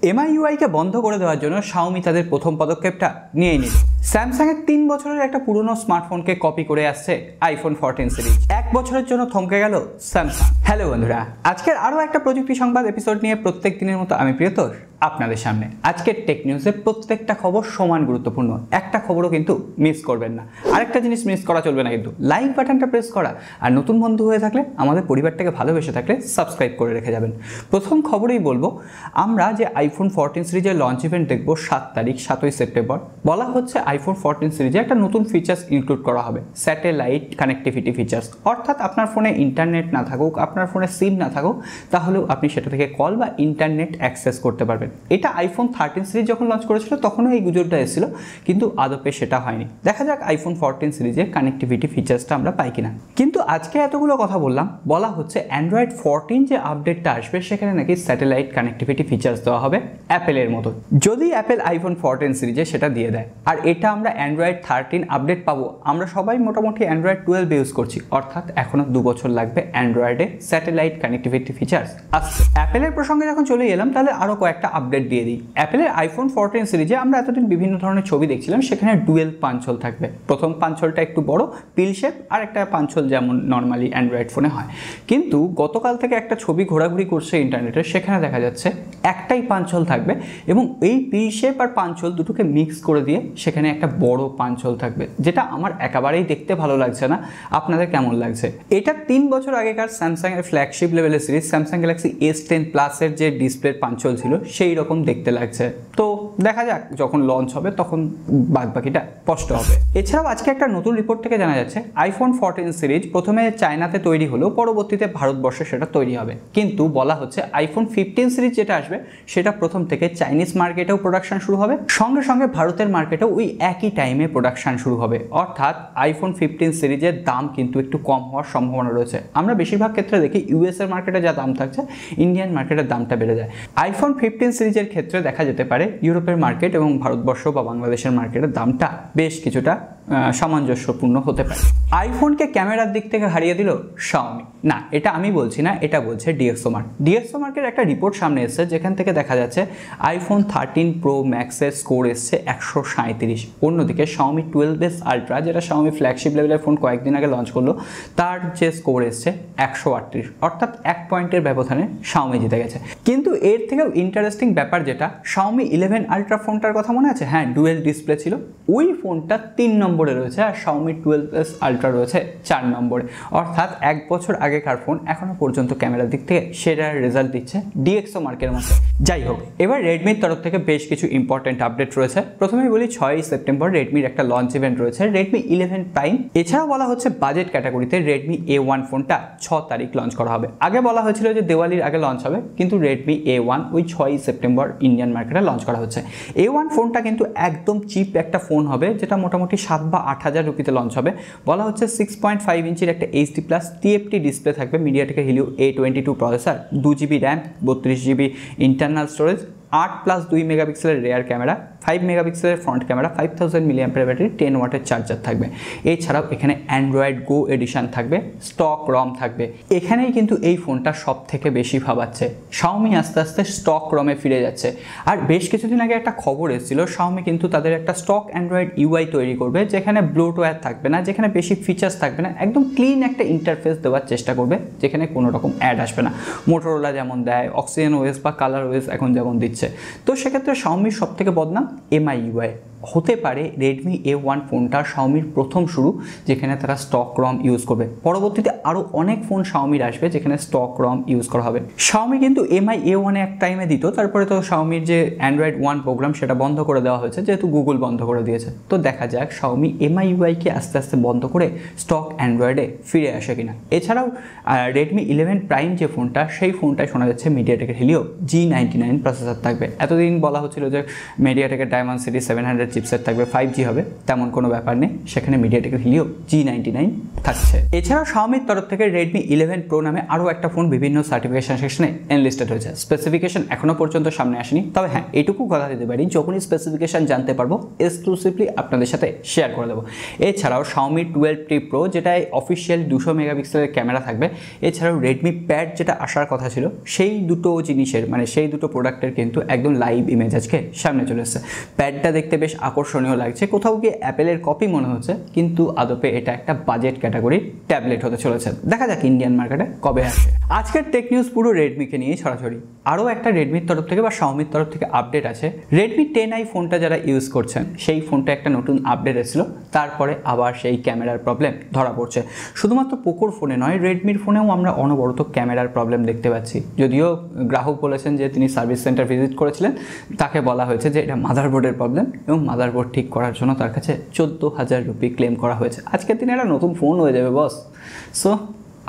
এমআইইউআইকে বন্ধ করে দেওয়ার জন্য শাওমি তাদের প্রথম পদক্ষেপটা নিয়ে নিল। স্যামসাংয়ের 3 বছরের একটা পুরনো স্মার্টফোনকে কপি করে আসছে আইফোন 14 সিরিজ। 1 বছরের জন্য থমকে গেল স্যামসাং। হ্যালো বন্ধুরা, আজকের আরও একটা প্রযুক্তি সংবাদ এপিসোড নিয়ে প্রত্যেক দিনের মতো আমি প্রিয়তোষ আপনাদের সামনে। আজকের টেক নিউজের প্রত্যেকটা খবর সমান গুরুত্বপূর্ণ, একটা খবরও কিন্তু মিস করবেন না। আরেকটা জিনিস মিস করা চলবে না, কিন্তু লাইক বাটনটা প্রেস করা, আর নতুন বন্ধু হয়ে থাকলে আমাদের পরিবারটাকে ভালোবেসে থাকলে সাবস্ক্রাইব করে রেখে যাবেন। প্রথম খবরেই বলবো, আমরা যে আইফোন 14 সিরিজের লঞ্চ ইভেন্ট দেখবো 7 তারিখ 7ই সেপ্টেম্বর। বলা হচ্ছে আইফোন 14 সিরিজে একটা নতুন ফিচার্স ইনক্লুড করা হবে, স্যাটেলাইট কানেক্টিভিটি ফিচার্স। অর্থাৎ আপনার ফোনে ইন্টারনেট না থাকুক, আপনার ফোনে সিম না থাকুক, তাহলেও আপনি সেটা থেকে কল বা ইন্টারনেট অ্যাক্সেস করতে পারবেন। এটা আইফোন 13 সিরিজ যখন লঞ্চ করেছিল তখনও এই গুজবটা এসেছিল, কিন্তু আদপে সেটা হয়নি। দেখা যাক আইফোন 14 সিরিজের কানেক্টিভিটি ফিচার্সটা আমরা পাই কিনা। কিন্তু আজকে এতগুলো কথা বললাম, বলা হচ্ছে অ্যান্ড্রয়েড 14 যে আপডেটটা আসবে সেখানে নাকি স্যাটেলাইট কানেক্টিভিটি ফিচার্স দেওয়া হবে অ্যাপেলের মতো। যদি অ্যাপেল আইফোন 14 সিরিজে সেটা দিয়ে দেয়, আর এটা আমরা অ্যান্ড্রয়েড 13 আপডেট পাবো। আমরা সবাই মোটামুটি অ্যান্ড্রয়েড 12 ইউজ করছি, অর্থাৎ এখনো 2 বছর লাগবে অ্যান্ড্রয়েডে স্যাটেলাইট কানেক্টিভিটি ফিচার্স আসছে। অ্যাপেলের প্রসঙ্গে যখন চলে এলাম, তাহলে আরও কয়েকটা আপডেট দিয়ে দিই। অ্যাপেলের আইফোন 14 সিরিজে আমরা এতদিন বিভিন্ন ধরনের ছবি দেখছিলাম, সেখানে ডুয়েল পাঞ্চল থাকবে। প্রথম পাঞ্চলটা একটু বড় পিল শেপ, আর একটা পাঞ্চল যেমন নর্মালি অ্যান্ড্রয়েড ফোনে হয়। কিন্তু গতকাল থেকে একটা ছবি ঘোরাঘুরি করছে ইন্টারনেটে, সেখানে দেখা যাচ্ছে একটাই পাঞ্চল থাকবে এবং এই পিল শেপ আর পাঞ্চল দুটোকে মিক্স করে দিয়ে সেখানে একটা বড় পাঞ্চল থাকবে, যেটা আমার একেবারেই দেখতে ভালো লাগছে না। আপনাদের কেমন লাগছে? এটা 3 বছর আগেকার স্যামসাংয়ের ফ্ল্যাগশিপ লেভেলের সিরিজ স্যামসাং গ্যালাক্সি S10 প্লাসের যে ডিসপ্লের পাঞ্চল ছিল সেই রকম দেখতে লাগছে। তো দেখা যাক যখন লঞ্চ হবে তখন বাদবাকিটা স্পষ্ট হবে। এছাড়াও আজকে একটা নতুন রিপোর্ট থেকে জানা যাচ্ছে আইফোন 14 সিরিজ প্রথমে চায়নাতে তৈরি হলেও পরবর্তীতে ভারতবর্ষে সেটা তৈরি হবে। কিন্তু বলা হচ্ছে আইফোন 15 সিরিজ যেটা আসবে সেটা প্রথম থেকে চাইনিজ মার্কেটেও প্রোডাকশন শুরু হবে, সঙ্গে সঙ্গে ভারতের মার্কেটেও ওই একই টাইমে প্রোডাকশন শুরু হবে। অর্থাৎ আইফোন 15 সিরিজের দাম কিন্তু একটু কম হওয়ার সম্ভাবনা রয়েছে। আমরা বেশিরভাগ ক্ষেত্রে দেখি ইউএসএর মার্কেটে যা দাম থাকছে, ইন্ডিয়ান মার্কেটের দামটা বেড়ে যায়। আইফোন 15 সিরিজের ক্ষেত্রে দেখা যেতে পারে ইউরোপের মার্কেট এবং ভারতবর্ষ বা বাংলাদেশের মার্কেটের দামটা বেশ কিছুটা সামঞ্জস্যপূর্ণ হতে পারে। আইফোনকে ক্যামেরার দিক থেকে হারিয়ে দিল শাওমি। না, এটা আমি বলছি না, এটা বলছে ডিএক্সওমার্ক। ডিএক্সওমার্কের একটা রিপোর্ট সামনে এসেছে, যেখান থেকে দেখা যাচ্ছে আইফোন 13 প্রো ম্যাক্সের স্কোর এসছে 137। অন্যদিকে শাওমি 12s আলট্রা, যেটা শাওমি ফ্ল্যাগশিপ লেভেলের ফোন কয়েকদিন আগে লঞ্চ করলো, তার যে স্কোর এসছে 138। অর্থাৎ 1 পয়েন্টের ব্যবধানে শাওমি জিতে গেছে। কিন্তু এর থেকেও ইন্টারেস্টিং ব্যাপার যেটা, শাওমি 11 আলট্রা ফোনটার কথা মনে আছে? হ্যাঁ, ডুয়েল ডিসপ্লে ছিল। ওই ফোনটা 3 নম্বরে রয়েছে, আর শাওমি 12s আলট্রা রয়েছে 4 নম্বরে। অর্থাৎ 1 বছর আগেকার ফোন এখনো পর্যন্ত ক্যামেরার দিক থেকে সেটার রেজাল্ট দিচ্ছে ডিএক্সওমার্কের মতো। যাই হোক, এবার রেডমির তরফ থেকে বেশ কিছু ইম্পর্টেন্ট আপডেট রয়েছে। প্রথমেই বলি 6ই সেপ্টেম্বর রেডমির একটা লঞ্চ ইভেন্ট রয়েছে, রেডমি 11 প্রাইম। এছাড়াও বলা হচ্ছে বাজেট ক্যাটাগরিতে রেডমি A1 ফোনটা 6 তারিখ লঞ্চ করা হবে। আগে বলা হয়েছিল যে দিওয়ালির আগে লঞ্চ হবে, কিন্তু রেডমি A1 ওই 6ই সেপ্টেম্বর ইন্ডিয়ান মার্কেটে লঞ্চ করা হচ্ছে। A1 ফোনটা কিন্তু একদম চিপ একটা ফোন হবে, যেটা মোটামুটি 7 বা 8 হাজার রুপিতে লঞ্চ হবে। বলা হচ্ছে 6.5 ইঞ্চির একটা HD+ TFT ডিসপ্লে থাকবে, মিডিয়াটেকের Helio A22 processor, 2GB RAM, 32GB internal storage, 8+2 মেগাপিক্সেলের রেয়ার ক্যামেরা, 5 মেগাপিক্সেলের ফ্রন্ট ক্যামেরা, 5000 মিলিঅ্যাম্পিয়ার ব্যাটারি, 10 ওয়াটের চার্জার থাকবে। এছাড়াও এখানে অ্যান্ড্রয়েড গো এডিশন থাকবে, স্টক রম থাকবে। এখানেই কিন্তু এই ফোনটা সব থেকে বেশি ভাবাচ্ছে। শাওমি আস্তে আস্তে স্টক রমে ফিরে যাচ্ছে। আর বেশ কিছুদিন আগে একটা খবর এসেছিল, শাওমি কিন্তু তাদের একটা স্টক অ্যান্ড্রয়েড UI তৈরি করবে, যেখানে ব্লোটওয়্যার থাকবে না, যেখানে বেশি ফিচার্স থাকবে না, একদম ক্লিন একটা ইন্টারফেস দেওয়ার চেষ্টা করবে, যেখানে কোনো রকম অ্যাড আসবে না। মোটোরোলা যেমন দেয়, অক্সিজেন ওএস বা কালার ওএস এখন যেমন দিচ্ছে। তো সেক্ষেত্রে শাওমির সব থেকে বদনাম এমআইইউআই। হতে পারে রেডমি A1 ফোনটা শাওমির প্রথম শুরু, যেখানে তারা স্টক রম ইউজ করবে। পরবর্তীতে আরও অনেক ফোন শাওমির আসবে যেখানে স্টক রম ইউজ করা হবে। শাওমি কিন্তু MI A1 এক টাইমে দিত, তারপরে তো শাওমির যে অ্যান্ড্রয়েড 1 প্রোগ্রাম সেটা বন্ধ করে দেওয়া হয়েছে, যেহেতু গুগল বন্ধ করে দিয়েছে। তো দেখা যাক শাওমি MIUI-কে আস্তে আস্তে বন্ধ করে স্টক অ্যান্ড্রয়েডে ফিরে আসে কিনা। এছাড়াও রেডমি 11 প্রাইম যে ফোনটা, সেই ফোনটায় শোনা যাচ্ছে মিডিয়াটেকের Helio G99 প্রসেসর থাকবে। এতদিন বলা হচ্ছিল যে মিডিয়াটেকের ডায়মন্ড সিরিজ 700 চিপসেট থাকবে, 5G হবে, তেমন কোনো ব্যাপার নেই। সেখানে মিডিয়াটেকের হিলিও G99 থাকছে। এছাড়াও শাওমির তরফ থেকে Redmi 11 Pro নামে আরও একটা ফোন বিভিন্ন সার্টিফিকেশন সেকশনে এনলিস্টেড হয়েছে। স্পেসিফিকেশন এখনও পর্যন্ত সামনে আসেনি, তবে হ্যাঁ এইটুকু কথা দিতে পারি, যখনই স্পেসিফিকেশন জানতে পারবো এক্সক্লুসিভলি আপনাদের সাথে শেয়ার করে দেবো। এছাড়াও Xiaomi 12T Pro যেটায় অফিসিয়াল 200 মেগাপিক্সেলের ক্যামেরা থাকবে। এছাড়াও Redmi Pad যেটা আসার কথা ছিল, সেই দুটো জিনিসের মানে সেই দুটো প্রোডাক্টের কিন্তু একদম লাইভ ইমেজ আজকে সামনে চলে এসেছে। প্যাডটা দেখতে বেশ আকর্ষণীয় লাগছে, কোথাও গিয়ে অ্যাপেলের কপি মনে হচ্ছে, কিন্তু আদপে এটা একটা বাজেট ক্যাটাগরির ট্যাবলেট হতে চলেছে। দেখা যাক ইন্ডিয়ান মার্কেটে কবে আসে। আজকের টেক নিউজ পুরো রেডমিকে নিয়েই ছড়াছড়ি। আরও একটা রেডমির তরফ থেকে বা Xiaomiর তরফ থেকে আপডেট আছে। Redmi 10i ফোনটা যারা ইউজ করছেন সেই ফোনটা একটা নতুন আপডেট এসেছিল, তারপরে আবার সেই ক্যামেরার প্রবলেম ধরা পড়ছে। শুধুমাত্র পোকোর ফোনে নয়, রেডমির ফোনেও আমরা অনবরত ক্যামেরার প্রবলেম দেখতে পাচ্ছি। যদিও গ্রাহক বলেছেন যে তিনি সার্ভিস সেন্টার ভিজিট করেছিলেন, তাকে বলা হয়েছে যে এটা মাদারবোর্ডের প্রবলেম এবং মাদারবোর্ড ঠিক করার জন্য তার কাছে 14,000 রুপি ক্লেম করা হয়েছে। আজকের দিনে একটা নতুন ফোন হয়ে যাবে বস, সো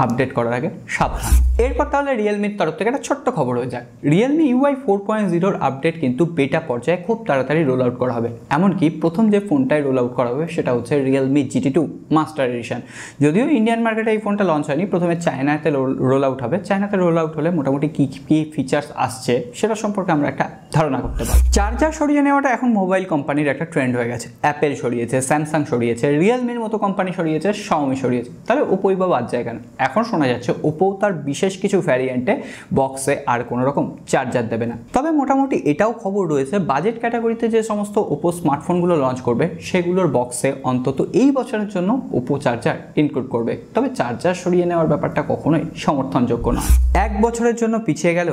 আপডেট করার আগে সাবধান। এরপর তাহলে রিয়েলমির তরফ থেকে একটা ছোট্ট খবর হয়ে যায়। রিয়েলমি UI 4.0 আপডেট কিন্তু বেটা পর্যায়ে খুব তাড়াতাড়ি রোল আউট করা হবে। এমনকি প্রথম যে ফোনটায় রোল আউট করা হবে সেটা হচ্ছে রিয়েলমি GT2 মাস্টার এডিশন। যদিও ইন্ডিয়ান মার্কেটে এই ফোনটা লঞ্চ হয়নি, প্রথমে চায়নাতে রোল আউট হবে। চায়নাতে রোল আউট হলে মোটামুটি কী কী ফিচার্স আসছে সেটা সম্পর্কে আমরা একটা ধারণা করতে পারি। চার্জার সরিয়ে নেওয়াটা এখন মোবাইল কোম্পানির একটা ট্রেন্ড হয়ে গেছে। অ্যাপেল সরিয়েছে, স্যামসাং সরিয়েছে, রিয়েলমির মতো কোম্পানি সরিয়েছে, Xiaomi সরিয়েছে, তাহলে ওপোই বা বাদ যায় কেন? এখন শোনা যাচ্ছে ওপো তার বিশেষ কিছু ভ্যারিয়েন্টে বক্সে আর কোনো রকম চার্জার দেবে না। তবে মোটামুটি এটাও খবর রয়েছে বাজেট ক্যাটাগরিতে যে সমস্ত ওপো স্মার্টফোনগুলো লঞ্চ করবে সেগুলোর বক্সে অন্তত এই বছরের জন্য ওপো চার্জার ইনক্লুড করবে। তবে চার্জার সরিয়ে নেওয়ার ব্যাপারটা কখনোই সমর্থনযোগ্য নয়। এক বছরের জন্য পিছিয়ে গেল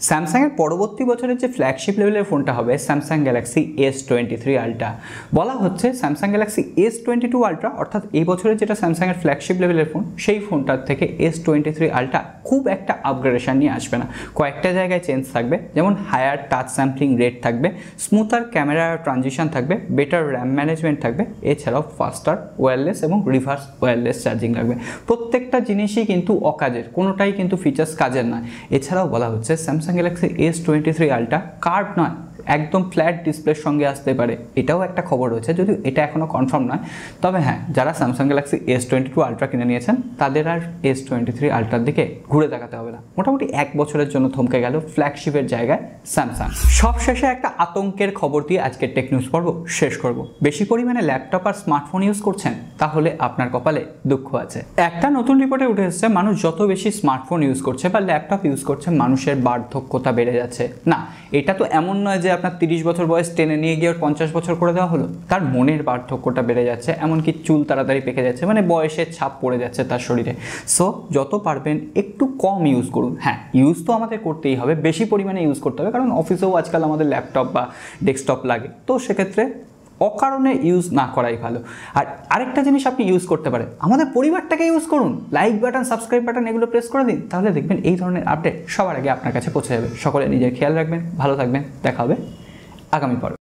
স্যামসাংয়ের পরবর্তী বছরের যে ফ্ল্যাগশিপ লেভেলের ফোনটা হবে স্যামসাং গ্যালাক্সি S23 আলট্রা। বলা হচ্ছে স্যামসাং গ্যালাক্সি S22 আলট্রা অর্থাৎ এই বছরের যেটা স্যামসাংয়ের ফ্ল্যাগশিপ লেভেলের ফোন সেই ফোনটার থেকে S23 আলট্রা খুব একটা আপগ্রেডেশন নিয়ে আসবে না। কয়েকটা জায়গায় চেঞ্জ থাকবে, যেমন হায়ার টাচ স্যাম্পলিং রেট থাকবে, স্মুথার ক্যামেরা ট্রানজিশন থাকবে, বেটার র্যাম ম্যানেজমেন্ট থাকবে, এছাড়াও ফাস্টার ওয়্যারলেস এবং রিভার্স ওয়্যারলেস চার্জিং থাকবে। প্রত্যেকটা জিনিসই কিন্তু অকাজের, কোনোটাই কিন্তু ফিচার্স কাজের নয়। এছাড়াও বলা হচ্ছে Samsung Galaxy S23 ultra curve নয়, একদম ফ্ল্যাট ডিসপ্লের সঙ্গে আসতে পারে, এটাও একটা খবর রয়েছে, যদিও এটা এখনও কনফার্ম নয়। তবে হ্যাঁ, যারা স্যামসাং গ্যালাক্সি S22 আলট্রা কিনে নিয়েছেন তাদের আর S23 আলট্রার দিকে ঘুরে দেখাতে হবে না। মোটামুটি এক বছরের জন্য থমকে গেল ফ্ল্যাগশিপের জায়গায় স্যামসাং। সবশেষে একটা আতঙ্কের খবর দিয়ে আজকের টেক নিউজ পর্ব শেষ করব। বেশি পরিমাণে ল্যাপটপ আর স্মার্টফোন ইউজ করছেন তাহলে আপনার কপালে দুঃখ আছে। একটা নতুন রিপোর্টে উঠে এসেছে মানুষ যত বেশি স্মার্টফোন ইউজ করছে বা ল্যাপটপ ইউজ করছে মানুষের বার্ধক্যতা বেড়ে যাচ্ছে। না, এটা তো এমন নয় যে আপনার 30 বছর বয়স টেনে নিয়ে গিয়ে 50 বছর করে দেওয়া হলো, তার মনের বার্ধক্যটা বেড়ে যাচ্ছে, এমনকি চুল তাড়াতাড়ি পেকে যাচ্ছে, মানে বয়সের ছাপ পড়ে যাচ্ছে তার শরীরে। সো যত পারবেন একটু কম ইউজ করুন। হ্যাঁ, ইউজ তো আমাদের করতেই হবে, বেশি পরিমাণে ইউজ করতে হবে, কারণ অফিসেও আজকাল আমাদের ল্যাপটপ বা ডেস্কটপ লাগে। তো সেক্ষেত্রে অকারণে ইউজ না করাই ভালো। আর আরেকটা জিনিস আপনি ইউজ করতে পারেন, আমাদের পরিবারটাকে ইউজ করুন, লাইক বাটন, সাবস্ক্রাইব বাটন এগুলো প্রেস করে দিন, তাহলে দেখবেন এই ধরনের আপডেট সবার আগে আপনার কাছে পৌঁছে যাবে। সকলে নিজের খেয়াল রাখবেন, ভালো থাকবেন, দেখা হবে আগামী পর্বে।